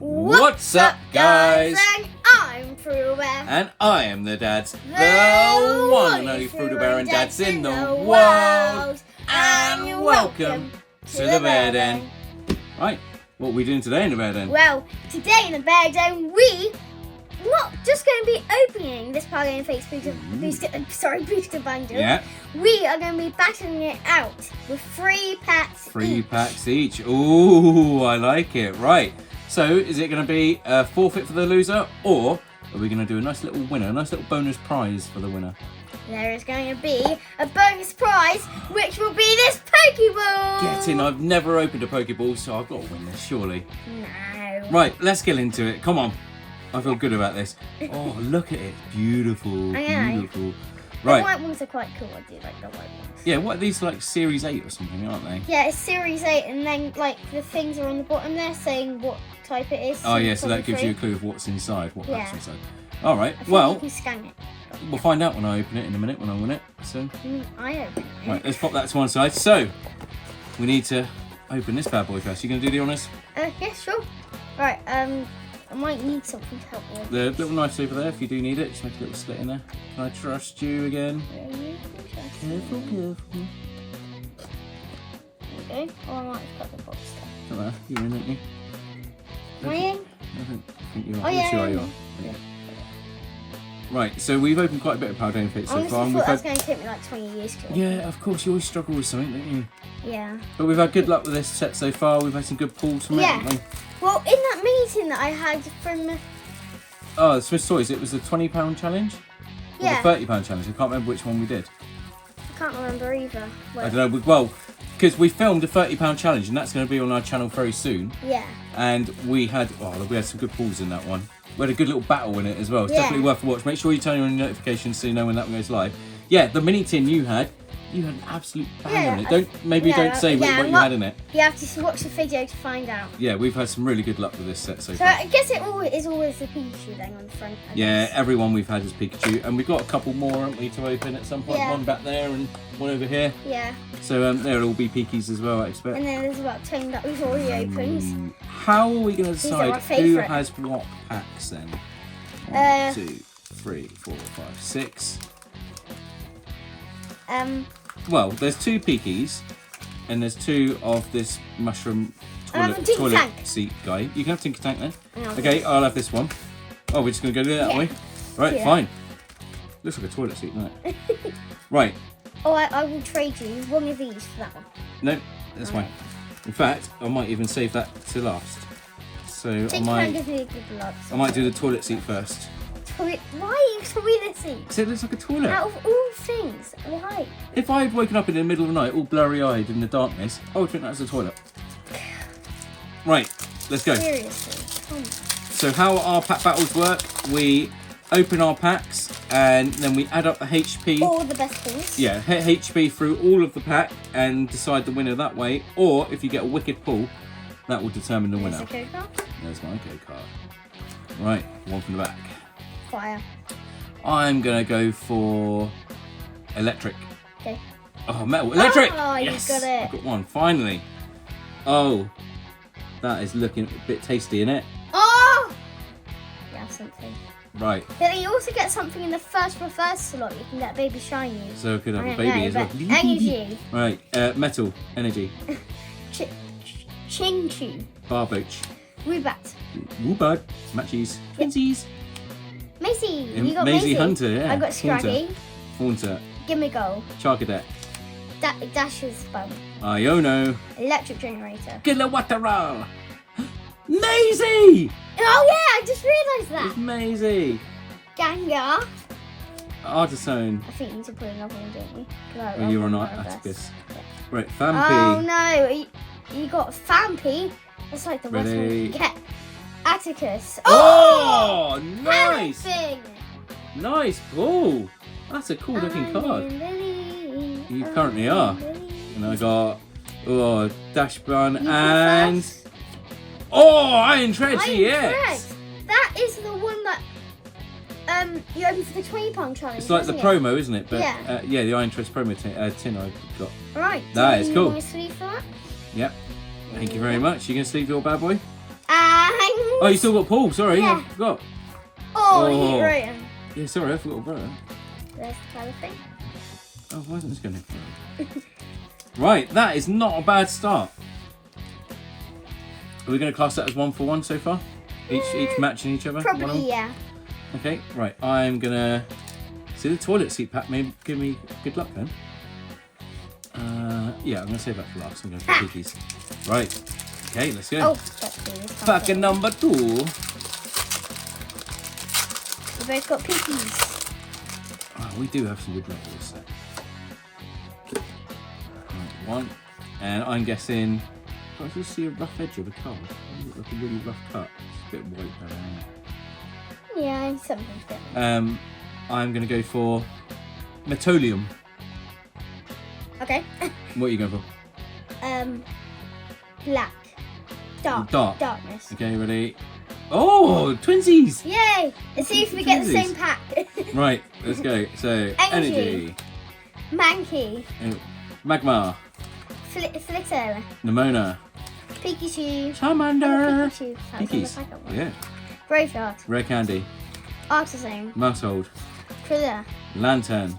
What's up, guys? And I'm Fruit Bear. And I am the dads, the one and only Fruit Bear and dads in the world. And welcome to the Bear Den. Right, what are we doing today in the Bear Den? Well, today in the Bear Den, we're not just going to be opening this Paldean Fates booster bundle. Yeah. We are going to be battling it out with 3 packs each. Packs each. Ooh, I like it. Right. So, is it going to be a forfeit for the loser, or are we going to do a nice little winner, a nice little bonus prize for the winner? There is going to be a bonus prize, which will be this Pokeball. Get in. I've never opened a Pokeball, so I've got to win this, surely. No. Right, let's get into it. Come on. I feel good about this. Oh, look at it. Beautiful. Beautiful. Right. The white ones are quite cool. I do like the white ones. Yeah, what are these, like Series 8 or something, aren't they? Yeah, it's Series 8, and then like the things are on the bottom there saying what type it is. Oh, yeah, so that gives you a clue of what's inside, what packs Yeah. inside. All right, I think well, you can scan it. we'll find out when I open it in a minute, when I win it. So, I open it. right, let's pop that to one side. So, we need to open this bad boy first. You going to do the honours? Yeah, sure. Right, I might need something to help me with. The little knife over there, if you do need it, just make a little slit in there. Can I trust you again? Careful, careful. There we go. Oh, I might have got the box stuff. Don't matter, you're in, aren't you? Am I in? I think you are. Oh, Yes, you yeah, are, you are. Yeah. Right, so we've opened quite a bit of Paldean Fates so I far. honestly And thought we've that was had... going to take me like 20 years to open. Yeah, of course, you always struggle with something, don't you? Yeah. But we've had good luck with this set so far. We've had some good pulls from it, haven't we? Well, in that meeting that I had from... Oh, the Swiss Toys, it was the £20 challenge? Or Yeah. the £30 challenge? I can't remember which one we did. I can't remember either. I don't know. Well, because we filmed a £30 challenge and that's going to be on our channel very soon. Yeah. And we had some good pulls in that one. We had a good little battle in it as well. It's Yeah. definitely worth a watch. Make sure you turn on your notifications so you know when that one goes live. Yeah, the mini tin you had an absolute bang on it. Don't say what you had in it. You have to watch the video to find out. Yeah, we've had some really good luck with this set so So far. I guess it is always the Pikachu then on the front. I Yeah, guess. everyone we've had is Pikachu, and we've got a couple more, haven't we, to open at some point. Yeah. One back there and one over here. Yeah. So there'll all be Peakies as well, I expect. And then there's about 10 that we've already opened. How are we going to These are decide our who favourite. has what packs then? 1, 2, 3, 4, 5, 6. Well, there's 2 Peakies, and there's 2 of this mushroom toilet Tank. seat guy. You can have Tinker Tank then. No. Okay, I'll have this one. Oh, we're just going to go that Yeah. way? Right, Yeah. fine. Looks like a toilet seat, doesn't it? Right. Oh, I will trade you one of these for that one. No, that's fine. In fact, I might even save that to last. So I might do the toilet seat first. Why are you toilet seat? Because it looks like a toilet. Out of all things, why? If I had woken up in the middle of the night, all blurry-eyed in the darkness, I would think that was a toilet. Right, let's go. Seriously, come on. So how our pack battles work, we open our packs and then we add up the HP. All the best things. Yeah, HP through all of the pack and decide the winner that way. Or if you get a wicked pull, that will determine the winner. There's a code card. There's my code card. Right, one from the back. Fire. I'm going to go for electric. Okay. Oh, metal. Electric! Oh, you Yes! got it. I got one, finally. Oh, that is looking a bit tasty, isn't it? Oh! You have something. Right, But then you also get something in the first slot. You can get baby shiny. so I could have I a don't baby know, as well. but energy. Right, metal, energy, Chinchu. Barboach, Rubat. Woobud, Matchies, Twinsies, Macy. You got Maisie Macy. Hunter, yeah. I got Scraggy. Haunter, Gimme Go. Charcadet, Dash's Bum. Iono, Electric Generator. Kilowatteral, Maisie! Oh yeah, I just realised It's that. Maisie. Gengar. Artisone. I think you need to put another one, don't we? Oh, you're on Atticus. Right, Fampi. Oh no, you got Fampi. That's like the worst one Ready. you can get. Atticus. Oh, nice! Thing. Nice pull. That's a cool looking card. You currently are. And I got Dash Bun and Iron Treads, yes. That is the one that you opened for the £20 challenge. It's like the wasn't it? promo, isn't it? But Yeah. the Iron Treads promo tin I got. Right. That do is you cool. want a sleeve for that? Yep. Thank you very much. You gonna sleeve your bad boy? Oh, you still got Paul. Sorry, Yeah. I forgot. Oh, heat rating. Yeah, sorry, I forgot about that. There's the colour thing. Oh, why isn't this going to... Right, that is not a bad start. Are we going to class that as 1 for 1 so far? Each matching each other? Probably, yeah. Okay, right. I'm going to... See the toilet seat pack? Maybe give me good luck then. Yeah, I'm going to save that for last. I'm going to do these. Right. Okay, let's go. Oh, that's good. Pack number 2. We've both got piggies. Oh, we do have some good luck with this set. Right, 1. And I'm guessing... I just see a rough edge of a card. Like a really rough cut. It's a bit white around there. Yeah, something's different. I'm going to go for Metolium. Okay. What are you going for? Black. Dark. Darkness. Okay, ready? Oh, twinsies! Yay! Let's see if we get the same pack. Right, let's go. So, Energy. Mankey. Magma. Flitter. Nemona. Pikachu. Charmander. Pikachu. Pinkies. Yeah. Graveyard. Rare Candy. Artisan. Mousehold. Kriller. Lantern.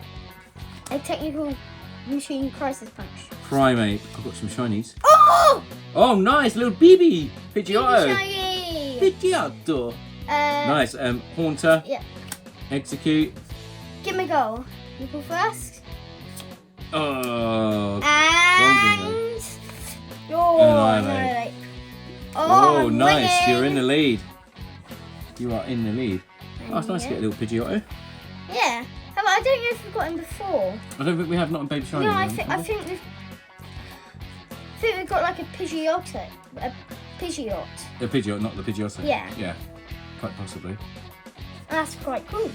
A technical machine crisis punch. Primate. I've got some shinies. Oh! Oh, nice! Little BB. Pidgeotto. Shiny. Pidgeotto. Nice. Haunter. Yeah. Execute. Give me a goal. You go first. Oh. And... Annihilate. Oh, I'm nice. winning. You're in the lead. You are in the lead. Oh, it's nice to get a little Pidgeotto. Yeah. But I don't know if we've got him before. I don't think we have, not in Baby Shiny. No, I think we've got like a Pidgeotto. A Pidgeot. The Pidgeot, not the Pidgeotto. Yeah. Yeah. Quite possibly. That's quite cool.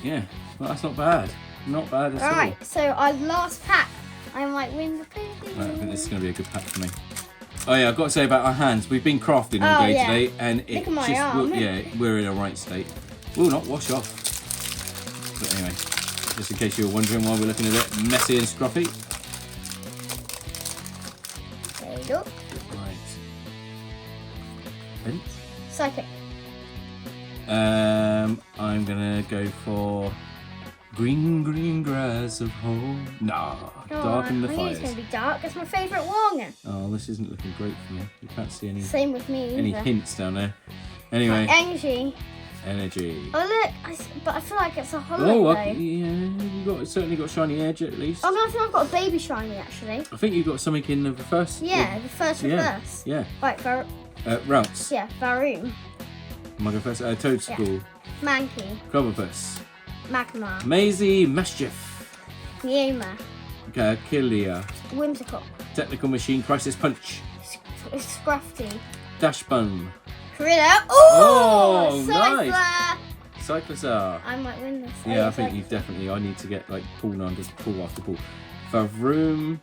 Yeah. Well, that's not bad. Not bad at all. Alright, so our last pack. I might win the piggy. Right, I think this is going to be a good pack for me. Oh yeah, I've got to say about our hands. We've been crafting all day today, and it's Look at my just arm. we're in a right state. Will not wash off. But anyway, just in case you were wondering why we're looking a bit messy and scruffy. There you go. Right. Vince? Psychic. I'm gonna go for green grass of home. Nah, darken the I think it's fires. going to be dark. That's my favourite one. Oh, this isn't looking great for me. You can't see any Same with me either. hints down there. Anyway, Energy. energy. Oh look, but I feel like it's a hollow Oh, though. you certainly got shiny edge at least. Oh no, I think I've got a baby shiny actually. I think you got something in the first. Yeah, the first reverse. Yeah. Right, Routes. yeah, Varoom. Am I going first? Toadstool. Mankey. Clobbopus. Magmar. Maisie Mischief. Niema. Kilia. Whimsicott. Technical Machine Crisis Punch. Scrafty. Dashbun. Kriller. Oh, Cycler. nice. Cyclosaur. I might win this. Yeah, I think you've definitely. I need to get like pull on, just pull after pull. Varoom.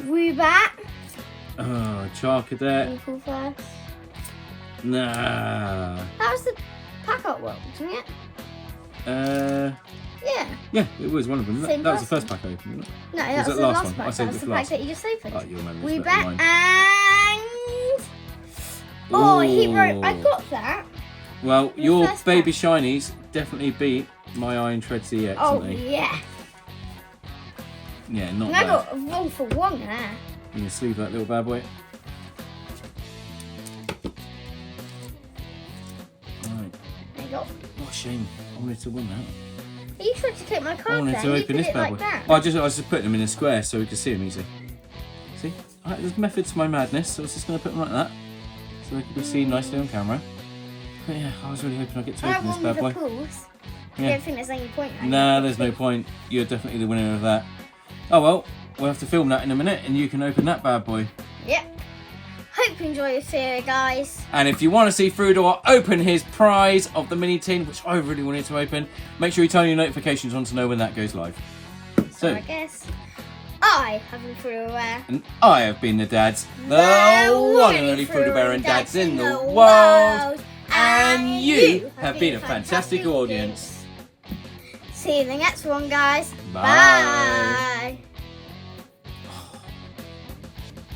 Woobat. Oh, Charcadet. You pull first. Nah. That was the pack up one, wasn't it? Yeah, it was one of them. Same That was the person. first pack open, wasn't it? No, that was the last pack. I saved That was it the for pack last. that you just opened. Oh, your memory's better than Woobat mine. and... Oh, he wrote... I got that. Well, The your first baby pack. shinies definitely beat my Iron Tread CX, Oh, didn't they? yeah. Yeah, not And I bad. got a 1 for 1 there. You can sleeve that little bad boy. Right. There you go. What a shame. I wanted to win that. You tried to take my I card wanted there. to You open did this it bad like boy. that. I was just putting them in a square so we could see them easy. See? There's method to my madness, so I was just going to put them like that. So they could be seen nicely on camera. But yeah, I was really hoping I'd get to I open this won bad with boy. the pools. I Yeah. don't think there's any point. Nah, there's no point. You're definitely the winner of that. Oh well, we'll have to film that in a minute and you can open that bad boy. Yep. Hope you enjoy this video, guys. And if you want to see Frudor open his prize of the mini tin, which I really wanted to open, make sure you turn your notifications on to know when that goes live. So I guess I have been Fruitaware. And I have been the dads, the one and only Frudor and dads in the world. And you have been a fantastic audience. See you in the next one, guys. Bye. Bye.